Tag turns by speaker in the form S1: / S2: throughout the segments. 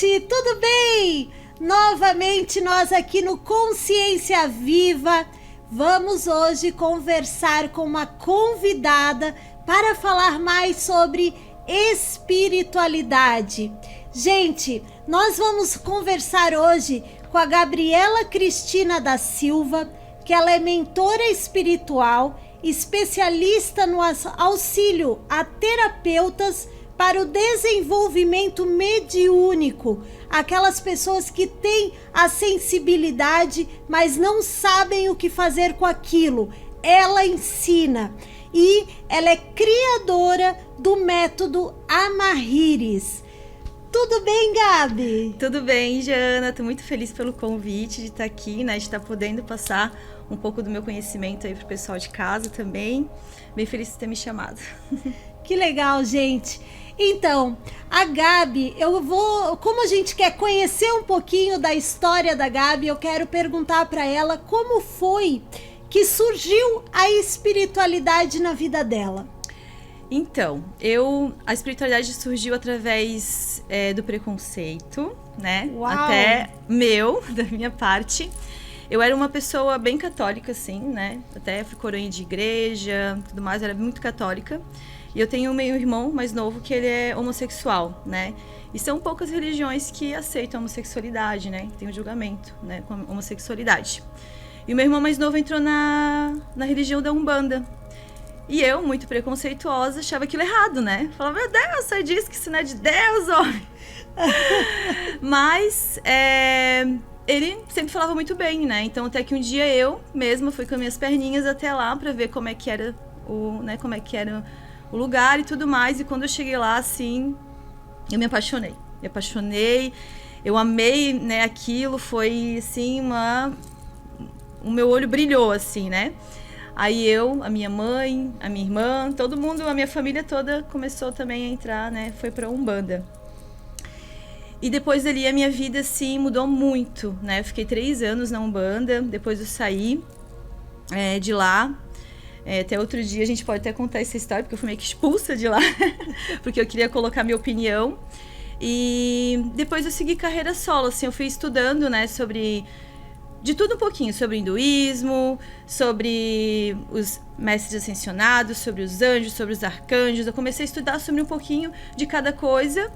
S1: gente, tudo bem? Novamente nós aqui no Consciência Viva vamos hoje conversar com uma convidada para falar mais sobre espiritualidade. Gente, nós vamos conversar hoje com a Gabriela Cristina da Silva, que ela é mentora espiritual, especialista no auxílio a terapeutas para o desenvolvimento mediúnico, aquelas pessoas que têm a sensibilidade, mas não sabem o que fazer com aquilo. Ela ensina e ela é criadora do método Amarrires. Tudo bem, Gabi?
S2: Tudo bem, Jana. Tô muito feliz pelo convite de estar aqui, né? De estar podendo passar um pouco do meu conhecimento aí pro pessoal de casa também. Bem feliz de ter me chamado.
S1: Que legal, gente. Então, a Gabi, como a gente quer conhecer um pouquinho da história da Gabi, eu quero perguntar para ela como foi que surgiu a espiritualidade na vida dela.
S2: Então, a espiritualidade surgiu através do preconceito, né?
S1: Uau.
S2: Até da minha parte. Eu era uma pessoa bem católica, assim, né? Até fui coroinha de igreja, tudo mais, eu era muito católica. E eu tenho um meio-irmão mais novo que ele é homossexual, né? E são poucas religiões que aceitam a homossexualidade, né? Tem o julgamento, né? Com a homossexualidade. E o meu irmão mais novo entrou na religião da Umbanda. E eu, muito preconceituosa, achava aquilo errado, né? Falava, meu Deus, você diz que isso não é de Deus, homem. Mas ele sempre falava muito bem, né? Então até que um dia eu mesma fui com as minhas perninhas até lá pra ver como é que era o lugar e tudo mais. E quando eu cheguei lá, assim, eu me apaixonei. Eu amei, né, aquilo, foi assim, o meu olho brilhou, assim, né? Aí a minha mãe, a minha irmã, todo mundo, a minha família toda começou também a entrar, né? Foi pra Umbanda. E depois dali a minha vida, assim, mudou muito, né? Eu fiquei 3 anos na Umbanda, depois eu saí de lá. Até outro dia a gente pode até contar essa história, porque eu fui meio que expulsa de lá, porque eu queria colocar minha opinião. E depois eu segui carreira solo, assim, eu fui estudando, né, de tudo um pouquinho, sobre o hinduísmo, sobre os mestres ascensionados, sobre os anjos, sobre os arcanjos. Eu comecei a estudar sobre um pouquinho de cada coisa.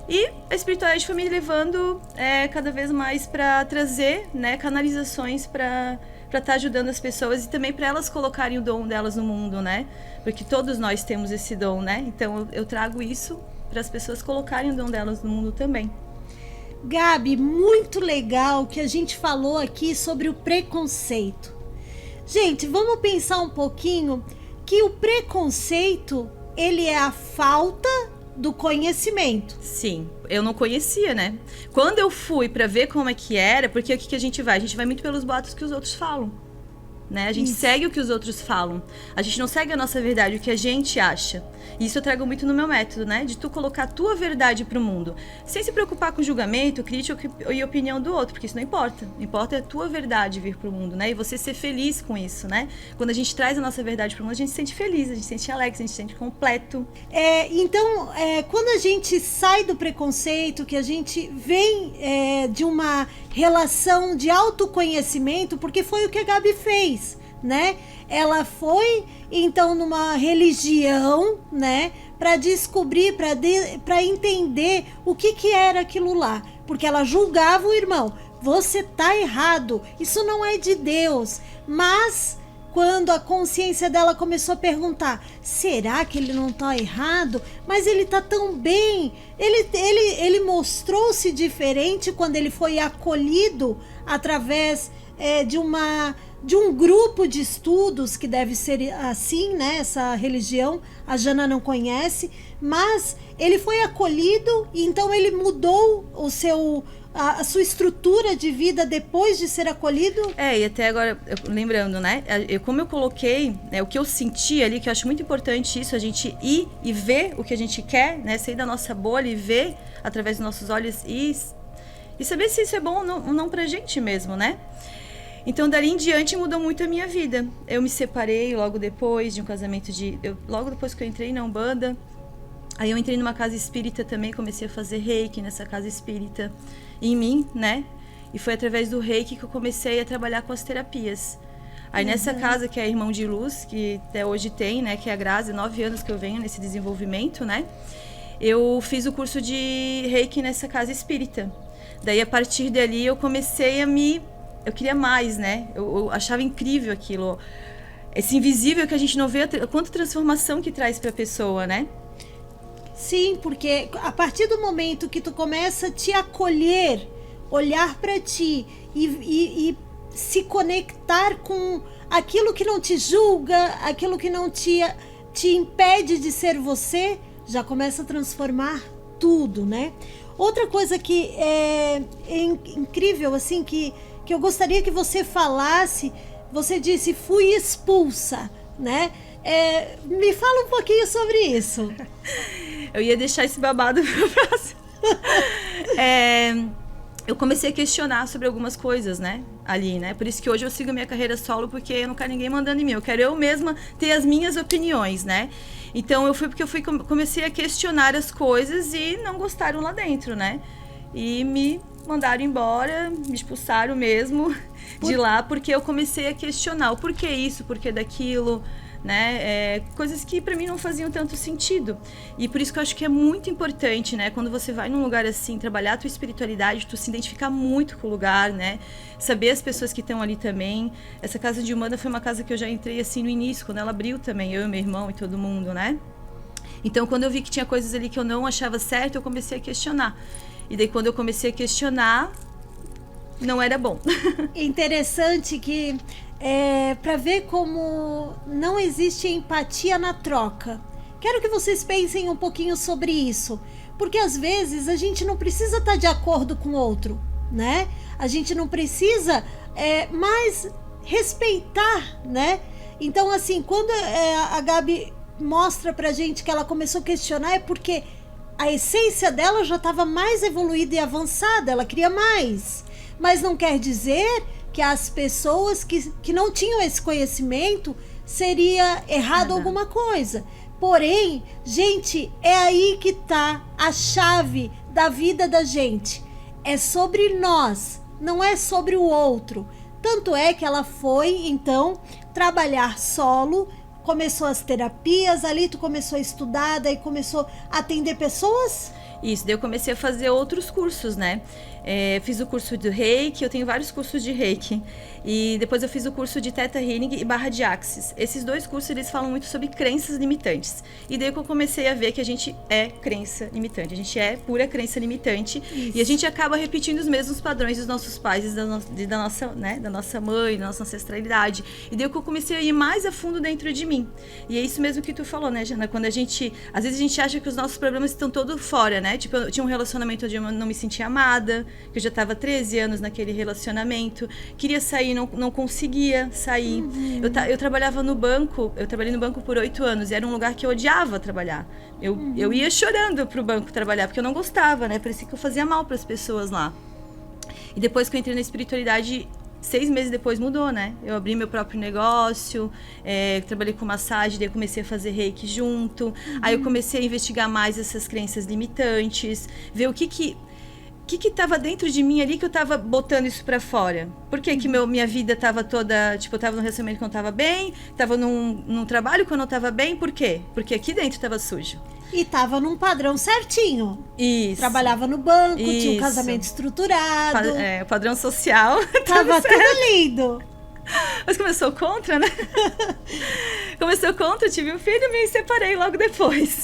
S2: E a espiritualidade foi me levando cada vez mais para trazer, né, canalizações para estar ajudando as pessoas e também para elas colocarem o dom delas no mundo, né? Porque todos nós temos esse dom, né? Então eu trago isso para as pessoas colocarem o dom delas no mundo também.
S1: Gabi, muito legal que a gente falou aqui sobre o preconceito. Gente, vamos pensar um pouquinho que o preconceito, ele é a falta do conhecimento.
S2: Sim, eu não conhecia, né? Quando eu fui pra ver como é que era, porque o que a gente vai? A gente vai muito pelos boatos que os outros falam, né? A gente segue o que os outros falam. A gente não segue a nossa verdade, o que a gente acha. E isso eu trago muito no meu método, né? De tu colocar a tua verdade pro mundo. Sem se preocupar com julgamento, crítica e opinião do outro, porque isso não importa. O que importa é a tua verdade vir pro mundo, né? E você ser feliz com isso, né? Quando a gente traz a nossa verdade pro mundo, a gente se sente feliz, a gente se sente alegre, a gente se sente completo.
S1: Então, quando a gente sai do preconceito, que a gente vem de uma relação de autoconhecimento, porque foi o que a Gabi fez, né? Ela foi, então, numa religião, né? Para descobrir, para entender o que era aquilo lá. Porque ela julgava o irmão. Você tá errado, isso não é de Deus. Mas quando a consciência dela começou a perguntar, será que ele não tá errado? Mas ele tá tão bem. Ele mostrou-se diferente quando ele foi acolhido através de um grupo de estudos, que deve ser assim, né? Essa religião, a Jana não conhece, mas ele foi acolhido, e então ele mudou a sua estrutura de vida depois de ser acolhido?
S2: E até agora, lembrando, né? Como eu coloquei, o que eu senti ali, que eu acho muito importante isso, a gente ir e ver o que a gente quer, né? Sair da nossa bolha e ver através dos nossos olhos e saber se isso é bom ou não pra gente mesmo, né? Então, dali em diante, mudou muito a minha vida. Eu me separei logo depois de um casamento logo depois que eu entrei na Umbanda. Aí eu entrei numa casa espírita também, comecei a fazer reiki nessa casa espírita em mim, né? E foi através do reiki que eu comecei a trabalhar com as terapias. Aí nessa casa, que é Irmão de Luz, que até hoje tem, né? Que é a Grazi, 9 anos que eu venho nesse desenvolvimento, né? Eu fiz o curso de reiki nessa casa espírita. Daí, a partir dali, eu comecei a eu queria mais, né? Eu achava incrível aquilo. Esse invisível que a gente não vê, quanta transformação que traz para a pessoa, né?
S1: Sim, porque a partir do momento que tu começa a te acolher, olhar para ti e se conectar com aquilo que não te julga, aquilo que não te impede de ser você, já começa a transformar tudo, né? Outra coisa que é incrível, assim, que eu gostaria que você falasse, você disse, fui expulsa, né? Me fala um pouquinho sobre isso.
S2: Eu ia deixar esse babado para o próximo. Eu comecei a questionar sobre algumas coisas, né? Ali, né? Por isso que hoje eu sigo minha carreira solo, porque eu não quero ninguém mandando em mim. Eu quero eu mesma ter as minhas opiniões, né? Então, comecei a questionar as coisas e não gostaram lá dentro, né? E me mandaram embora, me expulsaram mesmo de lá, porque eu comecei a questionar o porquê isso, o porquê daquilo, né? Coisas que para mim não faziam tanto sentido. E por isso que eu acho que é muito importante, né? Quando você vai num lugar assim, trabalhar a tua espiritualidade, tu se identificar muito com o lugar, né? Saber as pessoas que estão ali também. Essa casa de Umbanda foi uma casa que eu já entrei assim no início, quando ela abriu também, eu e meu irmão e todo mundo, né? Então, quando eu vi que tinha coisas ali que eu não achava certo, eu comecei a questionar. E daí, quando eu comecei a questionar, não era bom.
S1: Interessante que para ver como não existe empatia na troca. Quero que vocês pensem um pouquinho sobre isso, porque às vezes a gente não precisa estar de acordo com o outro, né? A gente não precisa mais respeitar, né? Então, assim, quando a Gabi mostra pra gente que ela começou a questionar, é porque a essência dela já estava mais evoluída e avançada, ela queria mais. Mas não quer dizer que as pessoas que não tinham esse conhecimento seria errado alguma coisa. Porém, gente, é aí que tá a chave da vida da gente. É sobre nós, não é sobre o outro. Tanto é que ela foi, então, trabalhar solo, começou as terapias, ali tu começou a estudar, daí começou a atender pessoas?
S2: Isso, daí eu comecei a fazer outros cursos, né? Fiz o curso de Reiki, eu tenho vários cursos de Reiki. E depois eu fiz o curso de Theta Healing e Barra de Axis. Esses dois cursos, eles falam muito sobre crenças limitantes. E daí que eu comecei a ver que a gente é crença limitante. A gente é pura crença limitante. Isso. E a gente acaba repetindo os mesmos padrões dos nossos pais, da nossa mãe, da nossa ancestralidade. E daí que eu comecei a ir mais a fundo dentro de mim. E é isso mesmo que tu falou, né, Jana? Quando às vezes a gente acha que os nossos problemas estão todos fora, né? Tipo, eu tinha um relacionamento onde eu não me sentia amada, que eu já estava 13 anos naquele relacionamento, queria sair, não conseguia sair. Eu trabalhava no banco, eu trabalhei no banco por 8 anos, e era um lugar que eu odiava trabalhar. Eu ia chorando pro banco trabalhar, porque eu não gostava, né? Parecia que eu fazia mal para as pessoas lá. E depois que eu entrei na espiritualidade, 6 meses depois mudou, né? Eu abri meu próprio negócio, trabalhei com massagem, daí eu comecei a fazer reiki junto. Aí eu comecei a investigar mais essas crenças limitantes, ver o que estava dentro de mim ali que eu estava botando isso para fora. Por que que minha vida estava toda... Tipo, eu estava num relacionamento que eu não estava bem, estava num trabalho que eu não estava bem. Por quê? Porque aqui dentro estava sujo.
S1: E estava num padrão certinho.
S2: Isso.
S1: Trabalhava no banco, tinha um casamento estruturado.
S2: O padrão social.
S1: Tava tudo lindo.
S2: Mas começou contra, né? Começou contra, tive um filho e me separei logo depois.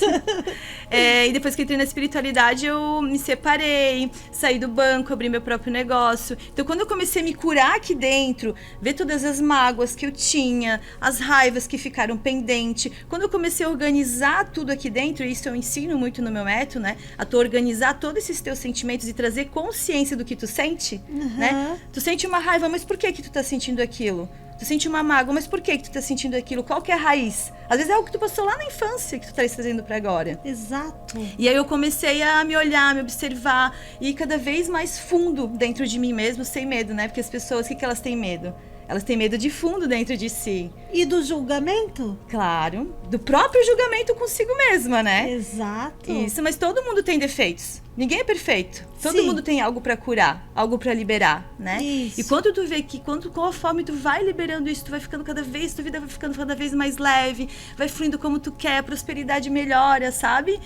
S2: E depois que entrei na espiritualidade, eu me separei, saí do banco, abri meu próprio negócio. Então, quando eu comecei a me curar aqui dentro, ver todas as mágoas que eu tinha, as raivas que ficaram pendentes, quando eu comecei a organizar tudo aqui dentro, e isso eu ensino muito no meu método, né? A tu organizar todos esses teus sentimentos e trazer consciência do que tu sente, né? Tu sente uma raiva, mas por que tu tá sentindo aquilo? Tu sente uma mágoa, mas por que tu tá sentindo aquilo? Qual que é a raiz? Às vezes é algo que tu passou lá na infância que tu tá trazendo pra agora.
S1: Exato.
S2: E aí eu comecei a me olhar, me observar e ir cada vez mais fundo dentro de mim mesmo, sem medo, né? Porque as pessoas, o que elas têm medo? Elas têm medo de fundo dentro de si.
S1: E do julgamento?
S2: Claro, do próprio julgamento consigo mesma, né?
S1: Exato.
S2: Isso, mas todo mundo tem defeitos. Ninguém é perfeito. Todo
S1: Sim.
S2: mundo tem algo pra curar, algo pra liberar, né?
S1: Isso.
S2: E quando tu vê que conforme tu vai liberando isso, tu vai ficando cada vez, tua vida vai ficando cada vez mais leve, vai fluindo como tu quer, a prosperidade melhora, sabe?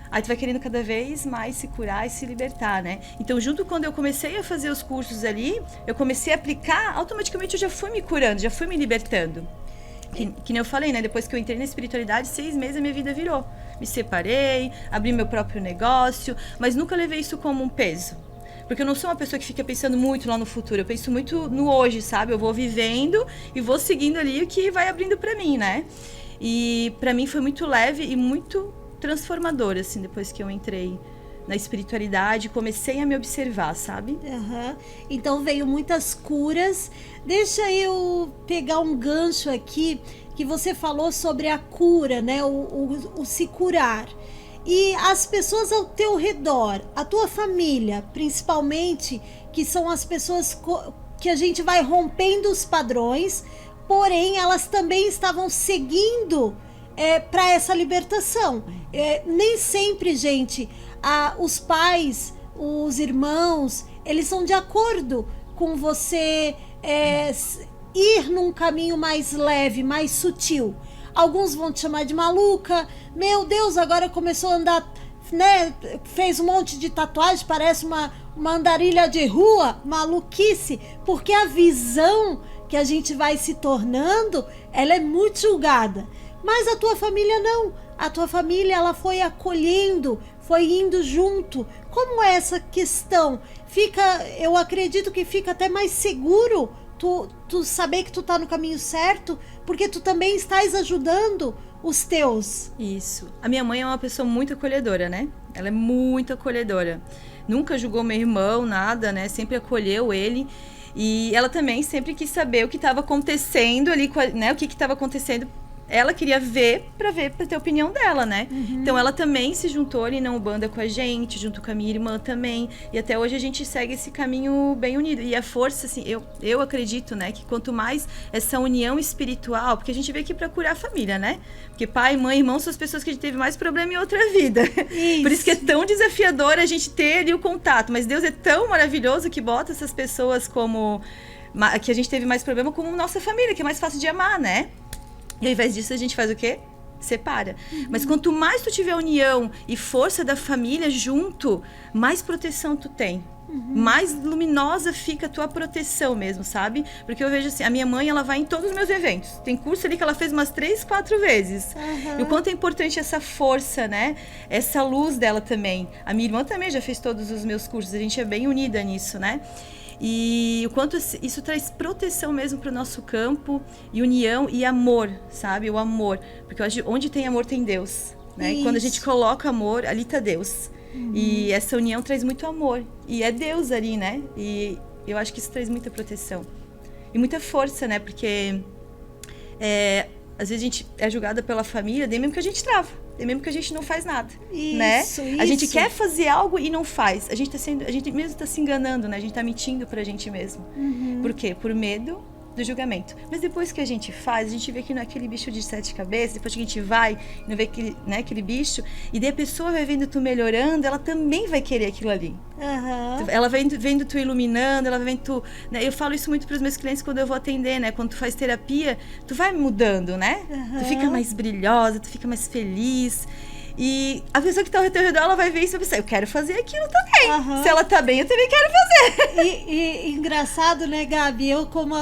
S2: Aí tu vai querendo cada vez mais se curar e se libertar, né? Então, junto quando eu comecei a fazer os cursos ali, eu comecei a aplicar, automaticamente eu já fui me curando, já fui me libertando. Que nem eu falei, né? Depois que eu entrei na espiritualidade, 6 meses a minha vida virou. Me separei, abri meu próprio negócio, mas nunca levei isso como um peso. Porque eu não sou uma pessoa que fica pensando muito lá no futuro, eu penso muito no hoje, sabe? Eu vou vivendo e vou seguindo ali o que vai abrindo pra mim, né? E pra mim foi muito leve e muito transformador, assim, depois que eu entrei na espiritualidade, comecei a me observar, sabe?
S1: Uhum. Então veio muitas curas. Deixa eu pegar um gancho aqui, que você falou sobre a cura, né? O se curar. E as pessoas ao teu redor, a tua família, principalmente, que são as pessoas que a gente vai rompendo os padrões, porém elas também estavam seguindo para essa libertação. Nem sempre, gente, os pais, os irmãos, eles são de acordo com você ir num caminho mais leve, mais sutil. Alguns vão te chamar de maluca. Meu Deus, agora começou a andar, né? Fez um monte de tatuagem, parece uma andarilha de rua, maluquice, porque a visão que a gente vai se tornando, ela é muito julgada. Mas a tua família não. A tua família, ela foi acolhendo, foi indo junto. Como é essa questão? Eu acredito que fica até mais seguro tu saber que tu tá no caminho certo, porque tu também estás ajudando os teus.
S2: Isso. A minha mãe é uma pessoa muito acolhedora, né? Ela é muito acolhedora. Nunca julgou meu irmão, nada, né? Sempre acolheu ele. E ela também sempre quis saber o que estava acontecendo ali, né? O que estava acontecendo. Ela queria ver pra ter a opinião dela, né? Uhum. Então ela também se juntou ali na Umbanda com a gente, junto com a minha irmã também. E até hoje a gente segue esse caminho bem unido. E a força, assim, eu acredito, né? Que quanto mais essa união espiritual, porque a gente veio aqui pra curar a família, né? Porque pai, mãe, irmão são as pessoas que a gente teve mais problema em outra vida. Isso. Por isso que é tão desafiador a gente ter ali o contato. Mas Deus é tão maravilhoso que bota essas pessoas como... que a gente teve mais problema como nossa família, que é mais fácil de amar, né? E ao invés disso, a gente faz o quê? Separa. Uhum. Mas quanto mais tu tiver união e força da família junto, mais proteção tu tem. Uhum. Mais luminosa fica a tua proteção mesmo, sabe? Porque eu vejo assim, a minha mãe, ela vai em todos os meus eventos. Tem curso ali que ela fez umas 3, 4 vezes. Uhum. E o quanto é importante essa força, né? Essa luz dela também. A minha irmã também já fez todos os meus cursos. A gente é bem unida nisso, né? E o quanto isso traz proteção mesmo para o nosso campo, e união e amor, sabe? O amor. Porque onde tem amor tem Deus, né? E quando a gente coloca amor, ali está Deus. Uhum. E essa união traz muito amor. E é Deus ali, né? E eu acho que isso traz muita proteção. E muita força, né? Porque às vezes a gente é julgada pela família, nem mesmo que a gente trava. É mesmo que a gente não faz nada, né? A gente quer fazer algo e não faz. A gente mesmo está se enganando, né? A gente está mentindo pra gente mesmo. Uhum. Por quê? Por medo do julgamento. Mas depois que a gente faz, a gente vê que não é aquele bicho de 7 cabeças, depois que a gente vai, não vê aquele bicho, e daí a pessoa vai vendo tu melhorando, ela também vai querer aquilo ali. Uhum. Ela vai vendo tu iluminando, ela vai vendo tu... Né? Eu falo isso muito pros meus clientes quando eu vou atender, né? Quando tu faz terapia, tu vai mudando, né? Uhum. Tu fica mais brilhosa, tu fica mais feliz. E a pessoa que tá ao teu redor, ela vai ver isso e vai pensar, eu quero fazer aquilo também. Uhum. Se ela tá bem, eu também quero fazer.
S1: E engraçado, né, Gabi? Eu, como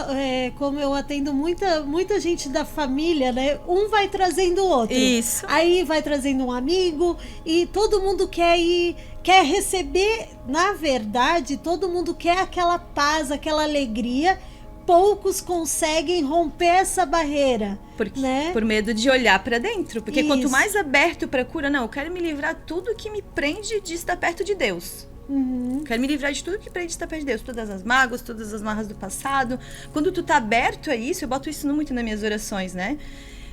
S1: eu atendo muita gente da família, né? Um vai trazendo o outro.
S2: Isso.
S1: Aí vai trazendo um amigo e todo mundo quer receber. Na verdade, todo mundo quer aquela paz, aquela alegria. Poucos conseguem romper essa barreira, né?
S2: Por medo de olhar pra dentro. Porque quanto mais aberto pra cura, não, eu quero me livrar de tudo que me prende de estar perto de Deus. Uhum. Quero me livrar de tudo que prende de estar perto de Deus. Todas as mágoas, todas as marras do passado. Quando tu tá aberto a isso, eu boto isso muito nas minhas orações, né?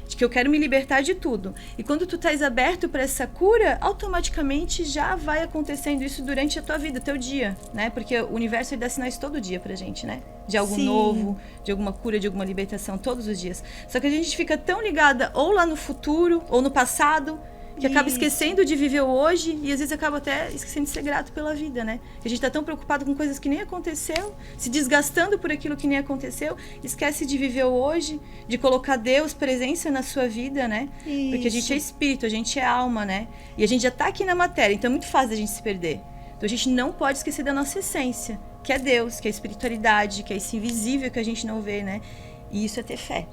S2: de que eu quero me libertar de tudo. E quando tu estás aberto para essa cura, automaticamente já vai acontecendo isso durante a tua vida, teu dia, né? Porque o universo ele dá sinais todo dia pra gente, né? De algo novo, de alguma cura, de alguma libertação, todos os dias. Só que a gente fica tão ligada ou lá no futuro, ou no passado, que acaba esquecendo de viver o hoje e às vezes acaba até esquecendo de ser grato pela vida, né? A gente tá tão preocupado com coisas que nem aconteceu, se desgastando por aquilo que nem aconteceu, esquece de viver o hoje, de colocar Deus, presença na sua vida, né?
S1: Isso.
S2: Porque a gente é espírito, a gente é alma, né? E a gente já tá aqui na matéria, então é muito fácil a gente se perder. Então a gente não pode esquecer da nossa essência, que é Deus, que é a espiritualidade, que é esse invisível que a gente não vê, né? E isso é ter fé.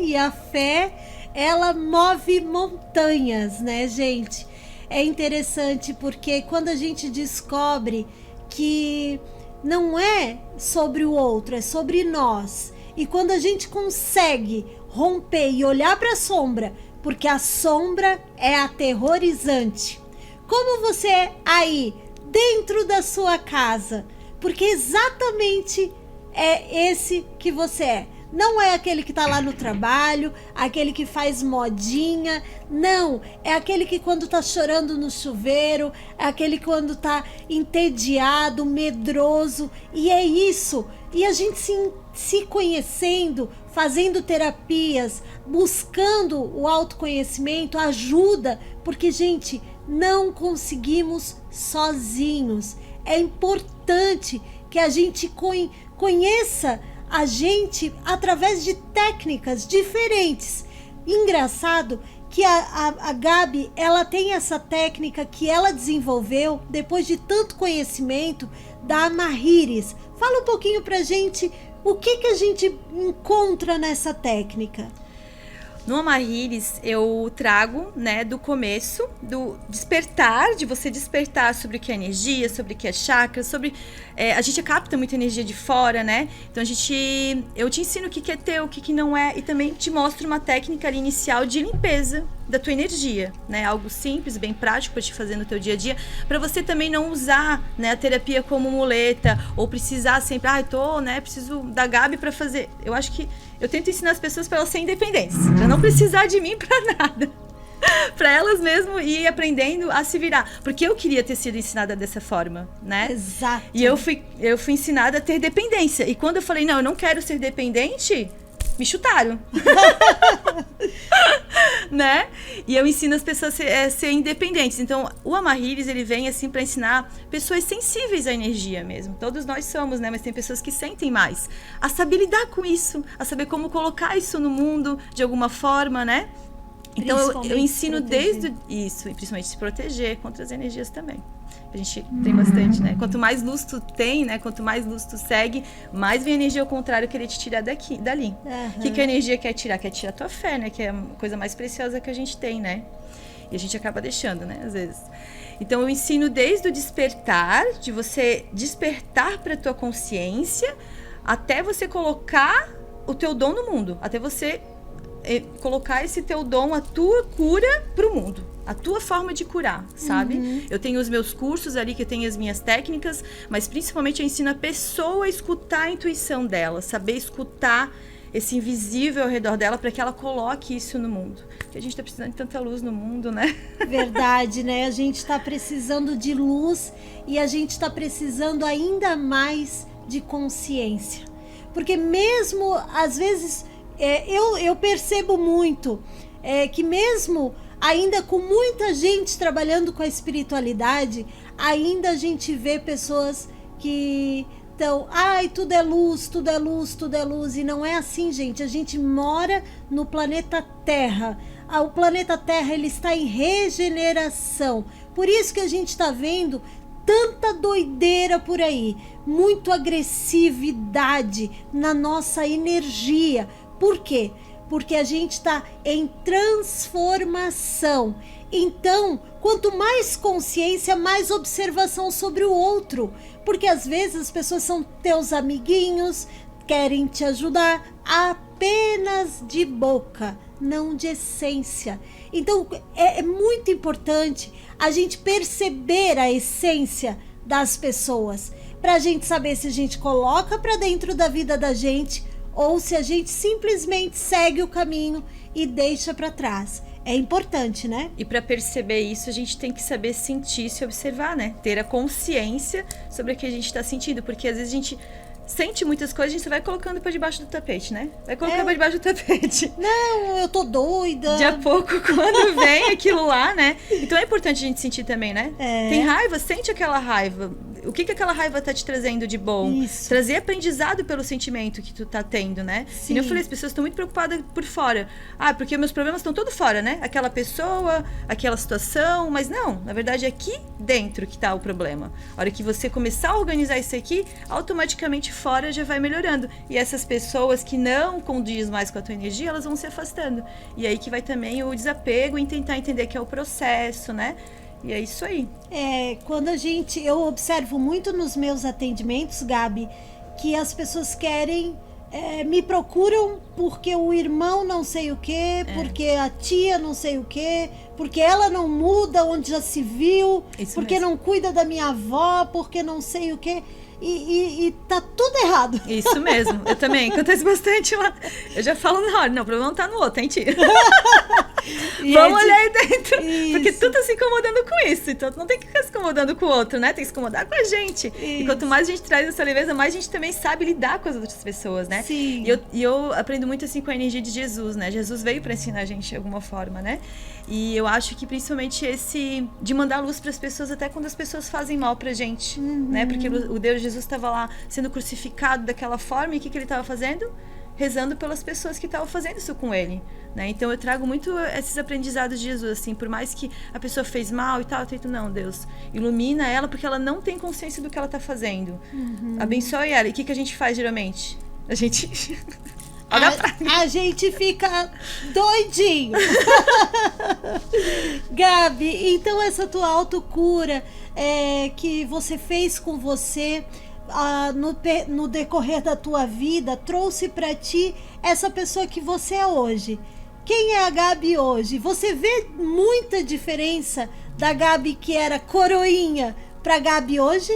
S1: E a fé, ela move montanhas, né, gente? É interessante porque quando a gente descobre que não é sobre o outro, é sobre nós. E quando a gente consegue romper e olhar para a sombra, porque a sombra é aterrorizante. Como você é aí, dentro da sua casa? Porque exatamente é esse que você é. Não é aquele que tá lá no trabalho, aquele que faz modinha, não, é aquele que quando tá chorando no chuveiro, é aquele que quando tá entediado, medroso, e é isso. E a gente se conhecendo, fazendo terapias, buscando o autoconhecimento, ajuda, porque, gente, não conseguimos sozinhos. É importante que a gente conheça a gente através de técnicas diferentes. Engraçado que a Gabi, ela tem essa técnica que ela desenvolveu depois de tanto conhecimento da Amarrires. Fala um pouquinho pra gente o que a gente encontra nessa técnica.
S2: No Amarrires eu trago, né, do começo, do despertar, de você despertar sobre o que é energia, sobre o que é chakra, sobre... a gente capta muita energia de fora, né? Então eu te ensino o que é teu, o que não é, e também te mostro uma técnica ali inicial de limpeza da tua energia, né? Algo simples, bem prático para te fazer no teu dia a dia, para você também não usar, né, a terapia como muleta, ou precisar sempre, preciso da Gabi para fazer. Eu acho que eu tento ensinar as pessoas para elas serem independentes, para não precisar de mim para nada. Para elas mesmo ir aprendendo a se virar. Porque eu queria ter sido ensinada dessa forma, né?
S1: Exato.
S2: E eu fui ensinada a ter dependência. E quando eu falei, não, eu não quero ser dependente, me chutaram. Né? E eu ensino as pessoas a ser independentes. Então, o Amarrires, ele vem assim para ensinar pessoas sensíveis à energia mesmo. Todos nós somos, né? Mas tem pessoas que sentem mais. A saber lidar com isso, a saber como colocar isso no mundo de alguma forma, né? Então, eu ensino desde isso, e principalmente se proteger contra as energias também. A gente tem bastante, né? Quanto mais luz tu tem, né? Quanto mais luz tu segue, mais vem a energia ao contrário querer te tirar dali. O que a energia quer tirar? Quer tirar a tua fé, né? Que é a coisa mais preciosa que a gente tem, né? E a gente acaba deixando, né? Às vezes. Então, eu ensino desde o despertar, de você despertar para a tua consciência, até você colocar o teu dom no mundo. Até você colocar esse teu dom, a tua cura pro mundo, a tua forma de curar, sabe? Eu tenho os meus cursos ali, que eu tenho as minhas técnicas, mas principalmente eu ensino a pessoa a escutar a intuição dela, saber escutar esse invisível ao redor dela para que ela coloque isso no mundo. Porque a gente tá precisando de tanta luz no mundo, né?
S1: Verdade, né? A gente tá precisando de luz e a gente tá precisando ainda mais de consciência. Porque mesmo, às vezes... eu percebo muito que mesmo ainda com muita gente trabalhando com a espiritualidade, ainda a gente vê pessoas que estão, tudo é luz, tudo é luz, tudo é luz, e não é assim, gente. A gente mora no planeta Terra. O planeta Terra, ele está em regeneração. Por isso que a gente está vendo tanta doideira por aí, muito agressividade na nossa energia. Por quê? Porque a gente está em transformação. Então, quanto mais consciência, mais observação sobre o outro. Porque às vezes as pessoas são teus amiguinhos, querem te ajudar apenas de boca, não de essência. Então, é muito importante a gente perceber a essência das pessoas, para a gente saber se a gente coloca para dentro da vida da gente ou se a gente simplesmente segue o caminho e deixa para trás. É importante, né?
S2: E para perceber isso, a gente tem que saber sentir, se observar, né? Ter a consciência sobre o que a gente está sentindo, porque às vezes a gente sente muitas coisas, a gente vai colocando para debaixo do tapete, né? Vai colocando para debaixo do tapete.
S1: Não, eu tô doida.
S2: De a pouco, quando vem aquilo lá, né? Então é importante a gente sentir também, né? Tem raiva, sente aquela raiva. O que aquela raiva tá te trazendo de bom?
S1: Isso.
S2: Trazer aprendizado pelo sentimento que tu tá tendo, né?
S1: Sim.
S2: E eu falei, as pessoas estão muito preocupadas por fora. Ah, porque meus problemas estão todos fora, né? Aquela pessoa, aquela situação, mas não, na verdade é aqui dentro que tá o problema. A hora que você começar a organizar isso aqui, automaticamente fora já vai melhorando. E essas pessoas que não condizem mais com a tua energia, elas vão se afastando. E aí que vai também o desapego em tentar entender que é o processo, né? E é isso aí.
S1: Quando eu observo muito nos meus atendimentos, Gabi, que as pessoas querem, me procuram porque o irmão não sei o quê, porque a tia não sei o quê, porque ela não muda onde já se viu,
S2: Isso
S1: porque
S2: mesmo.
S1: não cuida da minha avó, porque não sei o quê. E tá tudo errado.
S2: Isso mesmo, eu também, acontece bastante lá. Eu já falo na hora, não, o problema não tá no outro, hein, tia? Vamos olhar aí dentro, porque tu tá se incomodando com isso, então tu não tem que ficar se incomodando com o outro, né? Tem que se incomodar com a gente. E quanto mais a gente traz essa leveza, mais a gente também sabe lidar com as outras pessoas, né?
S1: Sim.
S2: E eu aprendo muito assim com a energia de Jesus, né? Jesus veio pra ensinar a gente de alguma forma, né? E eu acho que principalmente esse de mandar luz pras pessoas até quando as pessoas fazem mal pra gente, né? Porque o Deus Jesus estava lá sendo crucificado daquela forma, e o que ele estava fazendo? Rezando pelas pessoas que estavam fazendo isso com ele, né? Então eu trago muito esses aprendizados de Jesus, assim, por mais que a pessoa fez mal e tal, eu tento, não, Deus, ilumina ela, porque ela não tem consciência do que ela está fazendo. Abençoe ela. E o que a gente faz geralmente? A gente...
S1: A gente fica doidinho. Gabi, então essa tua autocura que você fez com você no decorrer da tua vida trouxe pra ti essa pessoa que você é hoje. Quem é a Gabi hoje? Você vê muita diferença da Gabi que era coroinha pra Gabi hoje?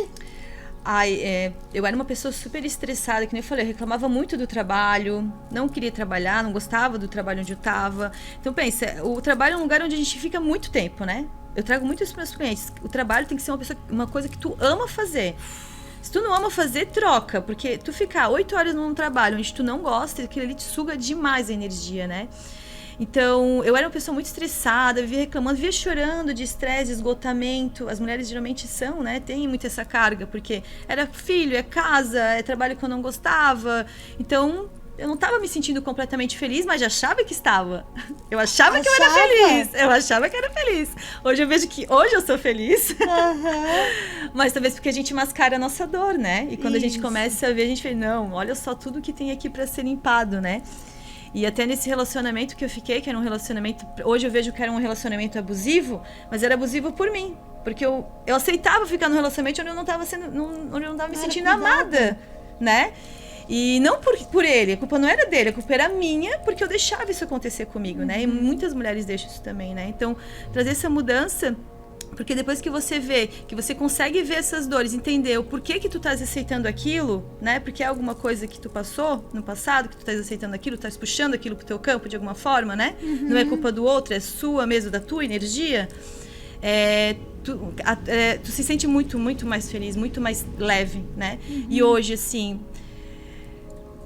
S2: Eu era uma pessoa super estressada, que nem eu falei, eu reclamava muito do trabalho, não queria trabalhar, não gostava do trabalho onde eu estava. Então pensa, o trabalho é um lugar onde a gente fica muito tempo, né? Eu trago muito isso para os meus clientes. O trabalho tem que ser uma coisa que tu ama fazer. Se tu não ama fazer, troca, porque tu ficar 8 horas num trabalho onde tu não gosta, aquilo ali te suga demais a energia, né? Então, eu era uma pessoa muito estressada, vivia reclamando, vivia chorando de estresse, esgotamento. As mulheres geralmente são, né? Tem muito essa carga, porque era filho, é casa, é trabalho que eu não gostava. Então, eu não estava me sentindo completamente feliz, mas já achava que estava. Eu achava que eu era feliz. Eu achava que era feliz. Hoje eu vejo que hoje eu sou feliz. Mas talvez porque a gente mascara a nossa dor, né? E quando a gente começa a ver, a gente fala, não, olha só tudo que tem aqui para ser limpado, né? E até nesse relacionamento que eu fiquei, que era um relacionamento... Hoje eu vejo que era um relacionamento abusivo, mas era abusivo por mim. Porque eu aceitava ficar no relacionamento onde eu não estava onde eu não estava me sentindo amada, né? E não por ele, a culpa não era dele, a culpa era minha, porque eu deixava isso acontecer comigo, né? E muitas mulheres deixam isso também, né? Então, trazer essa mudança... Porque depois que você vê, que você consegue ver essas dores, entender o porquê que tu estás aceitando aquilo, né? Porque é alguma coisa que tu passou no passado, que tu estás aceitando aquilo, estás puxando aquilo pro teu campo de alguma forma, né? Não é culpa do outro, é sua mesmo, da tua energia. Tu se sente muito, muito mais feliz, muito mais leve, né? E hoje, assim...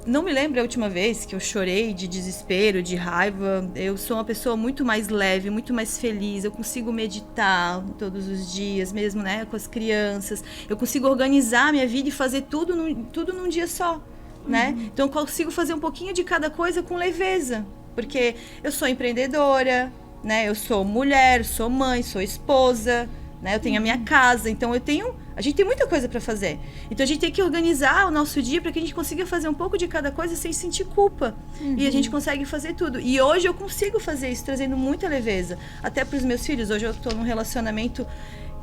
S2: Não me lembro a última vez que eu chorei de desespero, de raiva. Eu sou uma pessoa muito mais leve, muito mais feliz. Eu consigo meditar todos os dias, mesmo, né, com as crianças. Eu consigo organizar a minha vida e fazer tudo num dia só, né? Então eu consigo fazer um pouquinho de cada coisa com leveza. Porque eu sou empreendedora, né? Eu sou mulher, sou mãe, sou esposa, né? Eu tenho a minha casa, então a gente tem muita coisa para fazer. Então a gente tem que organizar o nosso dia para que a gente consiga fazer um pouco de cada coisa sem sentir culpa. E a gente consegue fazer tudo. E hoje eu consigo fazer isso, trazendo muita leveza. Até para os meus filhos. Hoje eu estou num relacionamento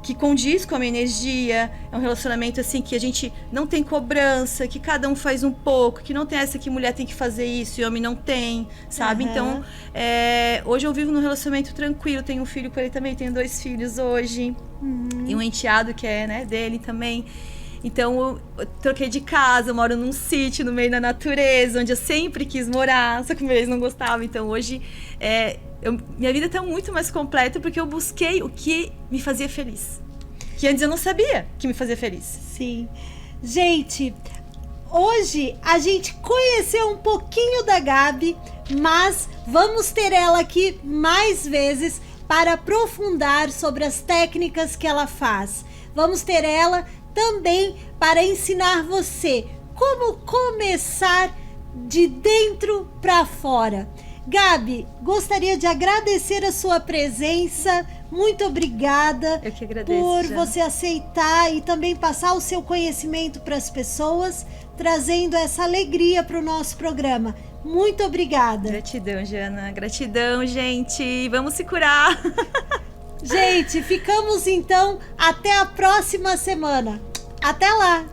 S2: que condiz com a minha energia. É um relacionamento assim que a gente não tem cobrança, que cada um faz um pouco, que não tem essa que mulher tem que fazer isso e homem não tem, sabe? Então, hoje eu vivo num relacionamento tranquilo. Tenho um filho com ele também, tenho 2 filhos hoje. E um enteado que é, né, dele também. Então eu troquei de casa, eu moro num sítio no meio da natureza, onde eu sempre quis morar, só que meu ex não gostava. Então hoje minha vida está muito mais completa porque eu busquei o que me fazia feliz. Que antes eu não sabia que me fazia feliz.
S1: Sim. Gente, hoje a gente conheceu um pouquinho da Gabi, mas vamos ter ela aqui mais vezes para aprofundar sobre as técnicas que ela faz. Vamos ter ela também para ensinar você como começar de dentro para fora. Gabi, gostaria de agradecer a sua presença. Muito obrigada.
S2: Eu que agradeço,
S1: por
S2: Jana.
S1: você aceitar e também passar o seu conhecimento para as pessoas, trazendo essa alegria para o nosso programa. Muito obrigada.
S2: Gratidão, Jana. Gratidão, gente. Vamos se curar.
S1: Gente, ficamos então até a próxima semana. Até lá!